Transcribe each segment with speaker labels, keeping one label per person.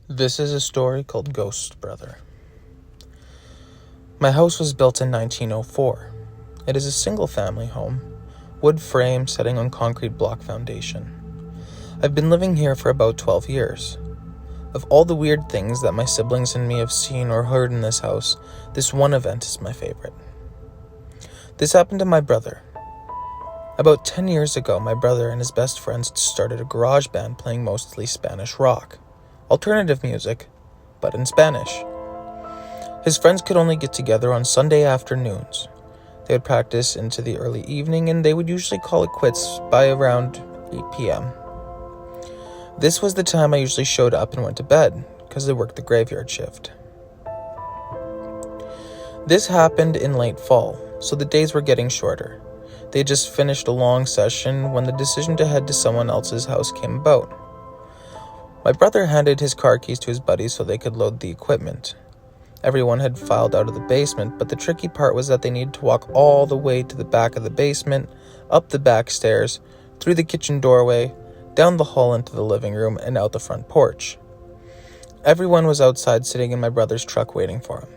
Speaker 1: This is a story called Ghost Brother. My house was built in 1904. It is a single-family home, wood frame setting on concrete block foundation. I've been living here for about 12 years. Of all the weird things that my siblings and me have seen or heard in this house, this one event is my favorite. This happened to my brother. About 10 years ago, my brother and his best friends started a garage band playing mostly Spanish rock. Alternative music, but in Spanish. His friends could only get together on Sunday afternoons. They would practice into the early evening, and they would usually call it quits by around 8 p.m. This was the time I usually showed up and went to bed, because they worked the graveyard shift. This happened in late fall, so the days were getting shorter. They had just finished a long session when the decision to head to someone else's house came about. My brother handed his car keys to his buddies so they could load the equipment. Everyone had filed out of the basement, but the tricky part was that they needed to walk all the way to the back of the basement, up the back stairs, through the kitchen doorway, down the hall into the living room, and out the front porch. Everyone was outside sitting in my brother's truck waiting for him.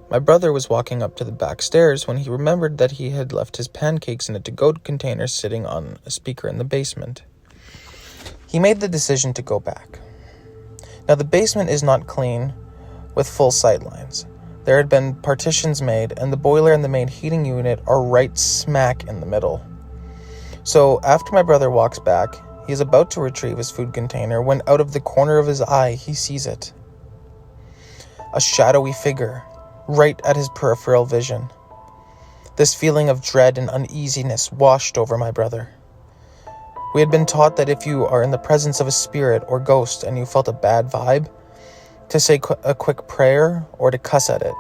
Speaker 1: My brother was walking up to the back stairs when he remembered that he had left his pancakes in a to-go container sitting on a speaker in the basement. He made the decision to go back. Now, the basement is not clean, with full sightlines. There had been partitions made, and the boiler and the main heating unit are right smack in the middle. So, after my brother walks back, he is about to retrieve his food container when out of the corner of his eye, he sees it. A shadowy figure, right at his peripheral vision. This feeling of dread and uneasiness washed over my brother. We had been taught that if you are in the presence of a spirit or ghost and you felt a bad vibe, to say a quick prayer or to cuss at it.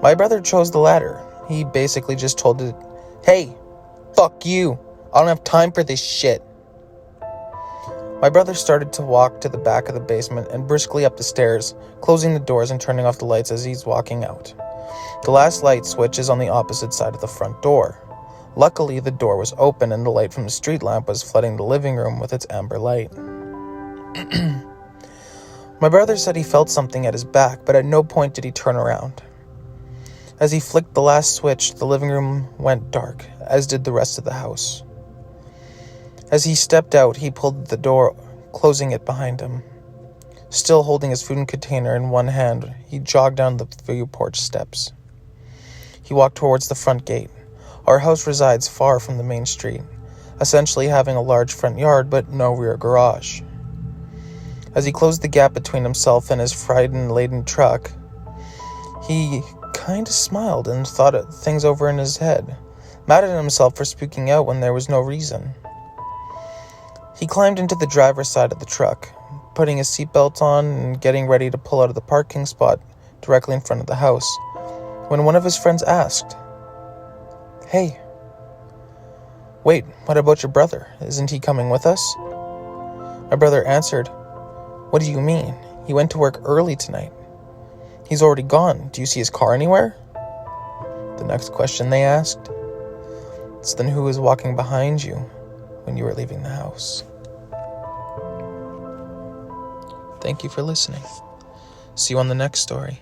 Speaker 1: My brother chose the latter. He basically just told it, "Hey, fuck you. I don't have time for this shit." My brother started to walk to the back of the basement and briskly up the stairs, closing the doors and turning off the lights as he's walking out. The last light switch is on the opposite side of the front door. Luckily, the door was open and the light from the street lamp was flooding the living room with its amber light. My brother said he felt something at his back, but at no point did he turn around. As he flicked the last switch, the living room went dark, as did the rest of the house. As he stepped out, he pulled the door, closing it behind him. Still holding his food container in one hand, he jogged down the view porch steps. He walked towards the front gate. Our house resides far from the main street, essentially having a large front yard but no rear garage. As he closed the gap between himself and his frightened-laden truck, he kind of smiled and thought things over in his head, mad at himself for speaking out when there was no reason. He climbed into the driver's side of the truck, putting his seatbelt on and getting ready to pull out of the parking spot directly in front of the house, when one of his friends asked, "Hey, wait, what about your brother? Isn't he coming with us?" My brother answered, "What do you mean? He went to work early tonight. He's already gone. Do you see his car anywhere?" The next question they asked, "It's then who was walking behind you when you were leaving the house?" Thank you for listening. See you on the next story.